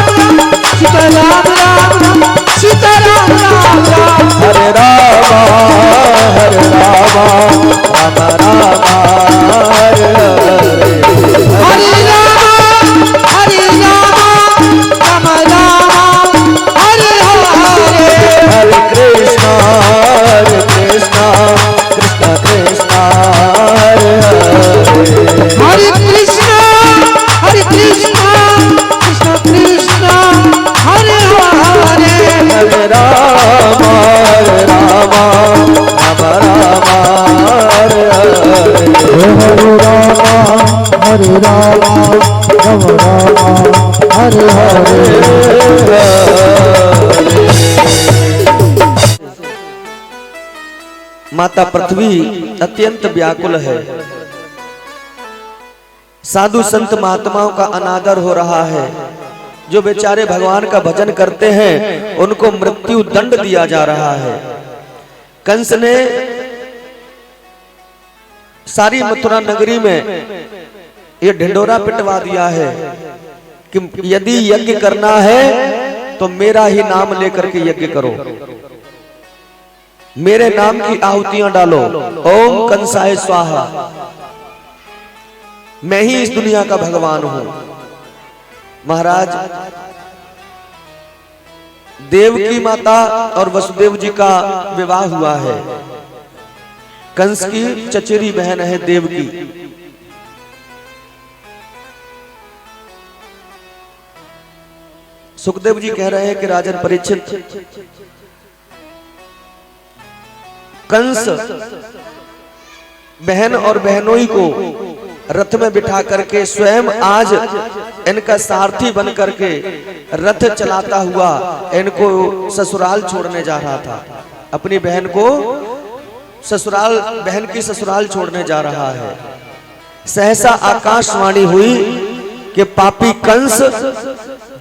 सीता राम राम राम, सीता राम राम राम, सीता राम राम राम। हरे रामा हरे रामा राम राम हरे हरे, हरे राम हरे राम, राम राम हरे हरे। हरे कृष्णा कृष्णा कृष्णा हरे हरे, हरे कृष्णा कृष्णा कृष्णा हरे हरे। हरे रामा राम राम हरे हरे, हरे राम हरे राम, राम राम हरे हरे। माता पृथ्वी अत्यंत व्याकुल है, साधु संत महात्माओं का अनादर हो रहा है, जो बेचारे भगवान का भजन करते हैं उनको मृत्यु दंड दिया जा रहा है। कंस ने सारी मथुरा नगरी में ये ढिंडोरा पिटवा दिया है कि यदि यज्ञ करना है तो मेरा ही नाम लेकर के यज्ञ करो, मेरे नाम की आहुतियां डालो, ओम कंसाय स्वाहा, मैं ही इस दुनिया का भगवान हूं। महाराज देवकी माता और वसुदेव जी का विवाह हुआ है, कंस की चचेरी बहन है देवकी। सुखदेव जी कह रहे हैं कि राजन परीक्षित, कंस बहन और बहनोई को रथ में बिठा करके स्वयं आज इनका सारथी बन करके रथ चलाता हुआ इनको ससुराल छोड़ने जा रहा था, अपनी बहन को ससुराल, बहन की ससुराल छोड़ने जा रहा है। सहसा आकाशवाणी हुई कि पापी कंस,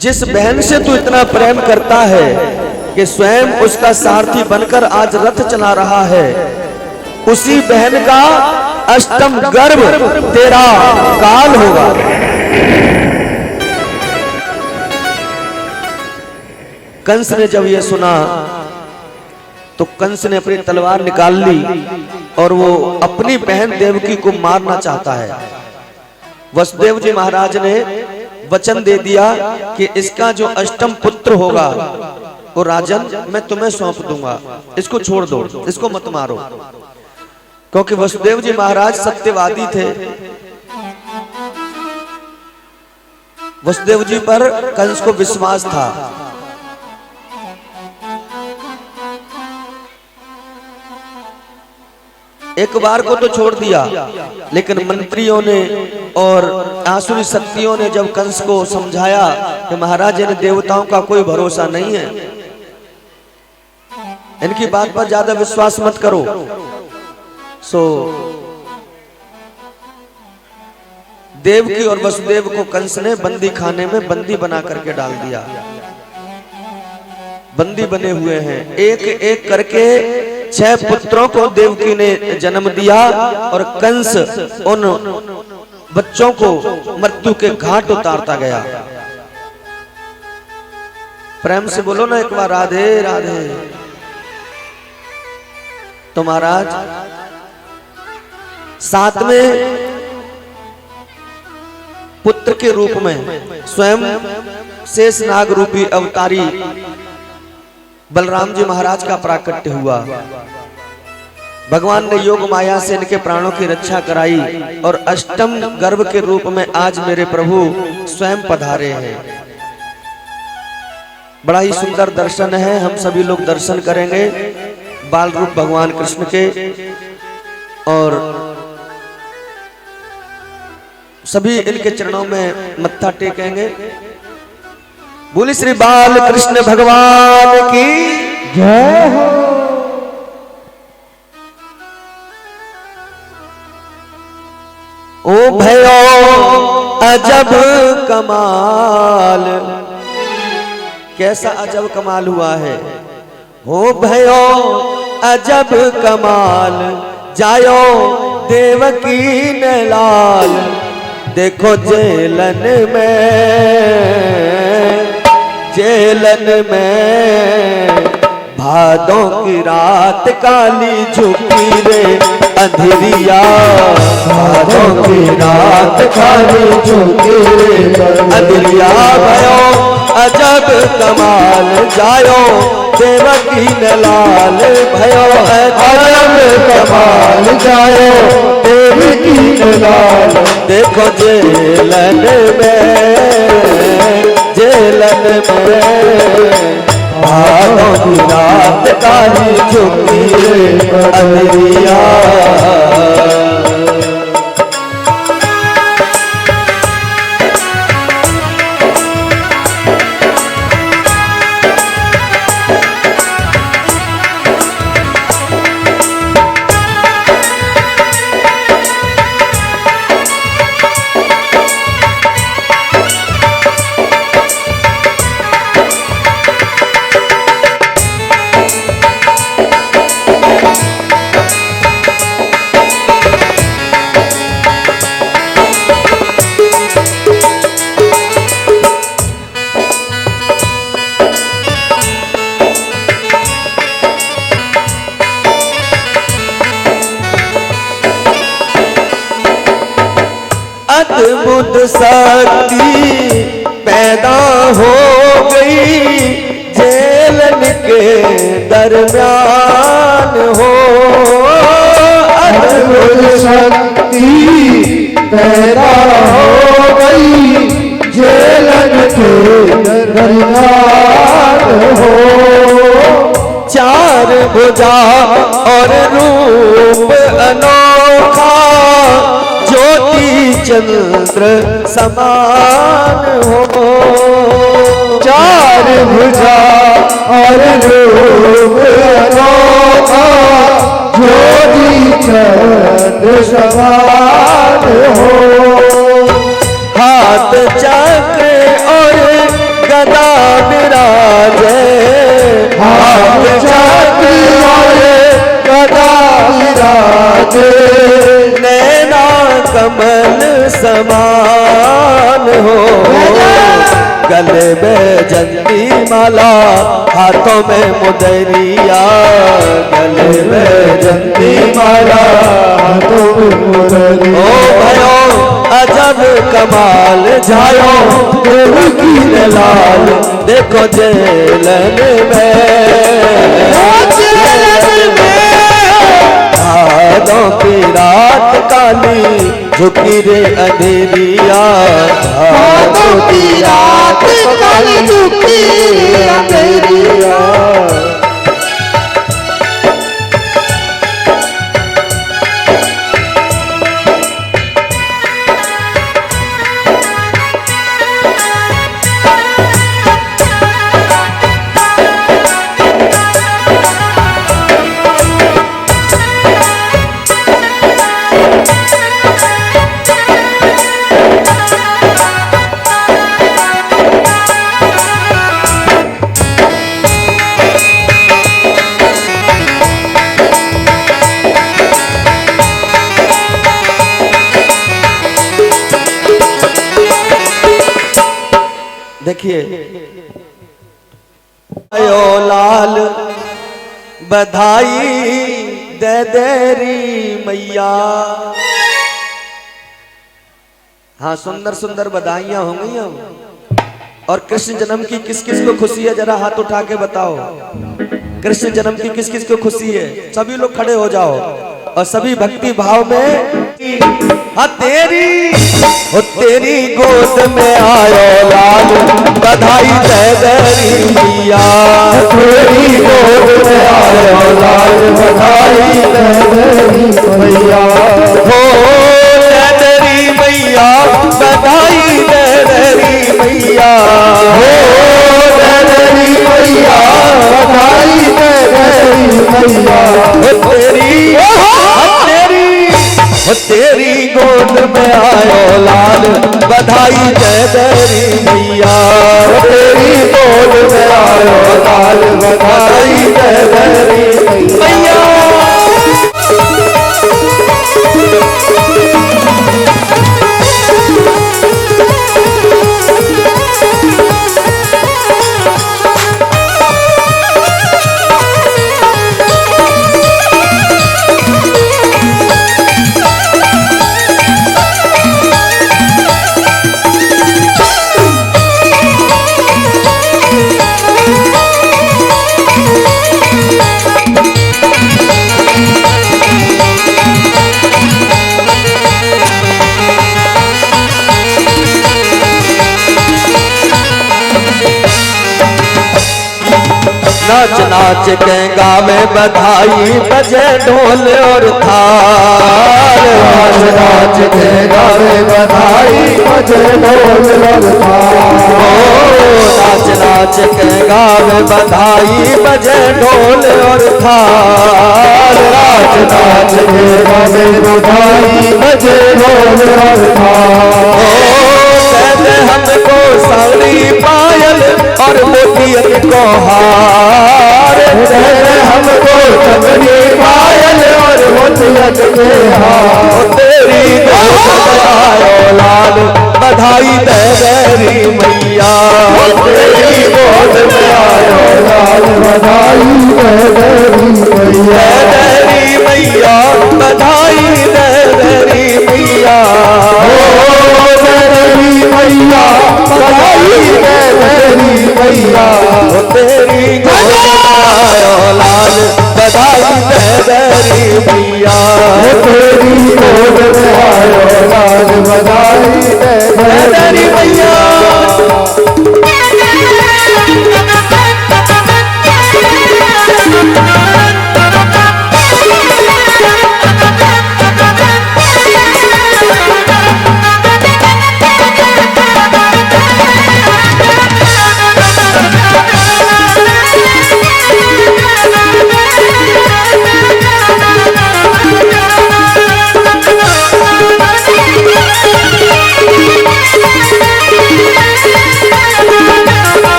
जिस बहन से तू इतना प्रेम करता है कि स्वयं उसका सारथी बनकर आज रथ चला रहा है, उसी बहन का अष्टम गर्भ तेरा काल होगा। कंस ने जब यह सुना तो कंस ने अपनी तलवार निकाल ली और वो अपनी बहन देवकी को मारना चाहता है। वसुदेव जी महाराज ने वचन दे दिया कि इसका जो अष्टम पुत्र होगा वो राजन मैं तुम्हें सौंप दूंगा, इसको छोड़ दो, इसको मत मारो, क्योंकि वसुदेव जी महाराज सत्यवादी थे। वसुदेव जी पर कंस को विश्वास था। एक बार को तो छोड़ दिया, लेकिन मंत्रियों ने और आसुरी शक्तियों ने जब कंस को समझाया कि महाराज इन देवताओं का कोई भरोसा नहीं है, इनकी बात पर ज्यादा विश्वास मत करो, सो देवकी और वसुदेव को कंस ने बंदी खाने में बंदी बना करके डाल दिया। बंदी बने हुए हैं, एक एक करके 6 पुत्रों को देवकी ने जन्म दिया और कंस उन बच्चों को मृत्यु के घाट उतारता गया। प्रेम से बोलो ना एक बार राधे राधे। तो महाराज 7वें पुत्र के रूप में स्वयं शेषनाग रूपी अवतारी बलराम जी महाराज का प्राकट्य हुआ। भगवान ने योग माया से इनके प्राणों की रक्षा कराई और अष्टम गर्भ के रूप में आज मेरे प्रभु स्वयं पधारे हैं। बड़ा ही सुंदर दर्शन है, हम सभी लोग दर्शन करेंगे बाल रूप भगवान कृष्ण के और सभी इनके चरणों में मत्था टेकेंगे। बोले श्री बाल कृष्ण भगवान की जय हो। ओ भयो अजब कमाल, कैसा अजब कमाल हुआ है। हो भयो अजब कमाल, जायो देवकी ने लाल, देखो जेलन में भादों की रात काली झुकी रे अंधेरिया, भादों की रात काली झुकी रे अंधेरिया। भयो अजब कमाल, जायो देवकी ने लाल, भयो अजब कमाल, जायो देवकी ने लाल, देखो जेलन में भादों की रात काली झुकी रे अंधेरिया। अद्भुत शक्ति पैदा हो गई जेलन के दरमियान हो। अद्भुत शक्ति पैदा हो गई जेलन के दरमियान हो। चार भुजा और रूप अनोखा, ज्योति चंद्र समान हो। चार भुजा और रूप अनोखा, ज्योति चंद्र समान हो। हाथ चक्र और गदा विराजे, हाथ चक्र और गदा विराजे, नैना कमल समान हो। गले में जंती माला, हाथों में मुदरिया, गले में जंती माला, हाथों में मुदरिया। ओ भयो अजब कमाल, जायो देवकी ने लाल, देखो जेलन में भादों की रात काली झुकी रे अंधेरिया, भादों की रात काली झुकी रे अंधेरिया। देखिए आयो लाल बधाई दे देरी मैया। हाँ, सुंदर सुंदर बधाइयां होंगी अब। और कृष्ण जन्म की किस किस को खुशी है, जरा हाथ उठा के बताओ। कृष्ण जन्म की किस किस को खुशी है? सभी लोग खड़े हो जाओ और सभी भक्ति भाव में हाँ तेरी गोद में आयो लाल बधाई दे दरी मैया। तेरी गोद में आयो लाल बधाई दे दरी मैया। हो दे दरी मैया बधाई दे दरी मैया। हो दे दरी मैया बधाई दे दरी मैया। तेरी गोद में आयो लाल बधाई दे दरी मैया। तेरी गोद में आयो लाल बधाई दे दरी मैया। नाच नाच के गावे बधाई बजे ढोल और थाल। नाच नाच के गावे बधाई बजे ढोल और थाल। नाच नाच के गावे बधाई बजे ढोल और थाल। नाच नाच के गावे बधाई बजे ढोल और थाल। कहते हमको साड़ी पायल और मोतियन को हार। हमको चमड़ी पायल और मोतियन के हार। तेरी गोद में आयो लाल बधाई दे दरी मैया। तेरी गोद में आयो लाल बधाई दे दरी मैया। बधाई दे दरी मैया। मैया बधाई दे दरी मैया। तेरी गोद में आयो लाल बधाई दे दरी मैया। तेरी गोद में आयो लाल बधाई दे दरी मैया।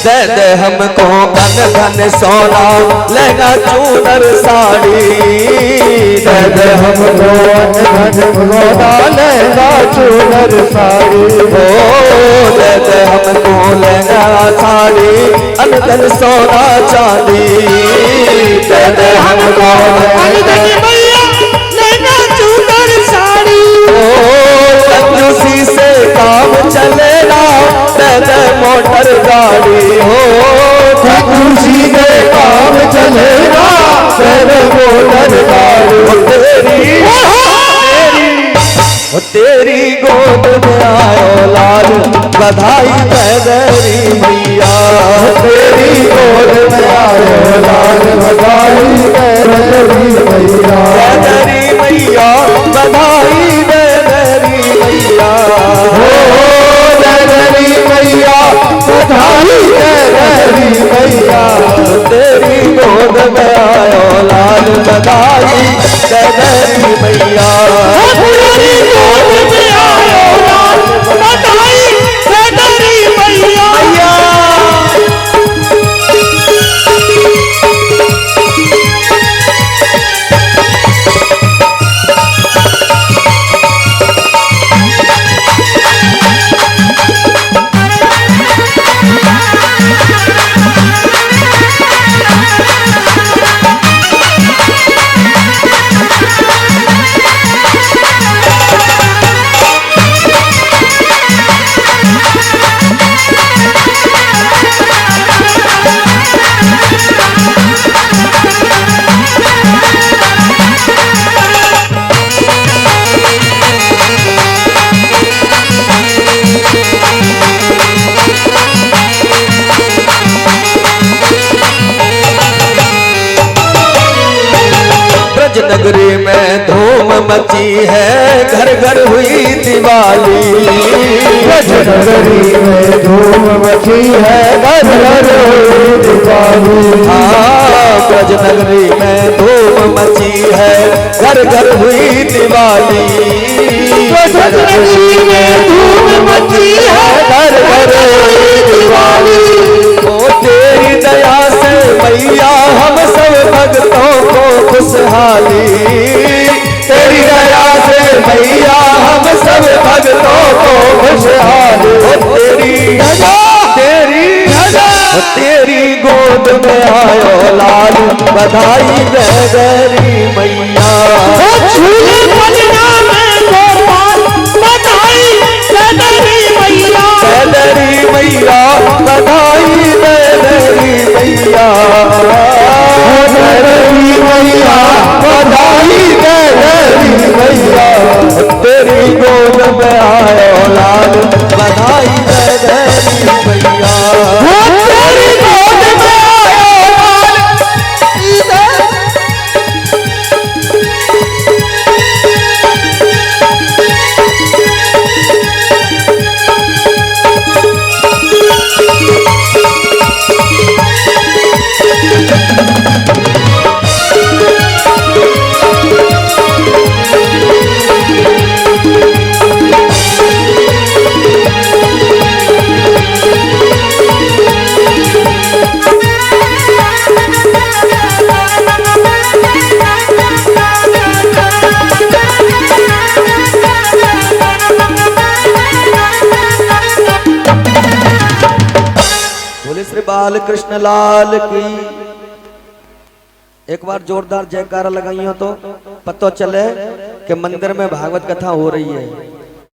दे दे हमको घन घन सोना लहंगा चूनर साड़ी। दे दे हमको घन सोना लहंगा चूनर साड़ी। हो दे दे हमको लहंगा साड़ी अनधन सोना चांदी। दे दे हमको लहंगा चूनर साड़ी। कंजूसी से काम चलेगा दे दे मोटर गाड़ी। हो कंजूसी से काम चलेगा दे दे मोटर गाड़ी। तेरी गोद में आयो लाल बधाई दे दरी मैया। तेरी गोद में आयो लाल बधाई दे दरी मैया। दरी मैया बधाई दे दरी मैया। हो दे दरी मैया बधाई दे दरी मैया। तेरी गोद में आयो लाल बधाई दे दरी मैया। तेरी गोद में आयो लाल बधाई दे दरी मैया। नगरी में धूम मची है, घर घर हुई दिवाली। ब्रज नगरी में धूम मची है, घर घर हुई दिवाली। हाँ, ब्रज नगरी में धूम मची है, घर घर हुई दिवाली। ब्रज नगरी में धूम मची है, घर घर हुई दिवाली। ओ तेरी दया से मैया हम सब भक्तों को खुशहाली। तेरी दया से मैया हम सब भक्तों को खुशहाली। ओ तेरी गोद में आयो लाल, बधाई दे तेरी मैया। झूले पलना में गोपाल, बधाई दे तेरी मैया। तेरी मैया बधाई दे तेरी मैया। तेरी मैया बधाई दे तेरी मैया। तेरी गोद में आयो लाल, बधाई दे तेरी मैया। तेरी गोद में आयो लाल। बोले श्री बाल कृष्ण लाल की। एक बार जोरदार जयकारा लगाई हो तो पता चले कि मंदिर में भागवत कथा हो रही है।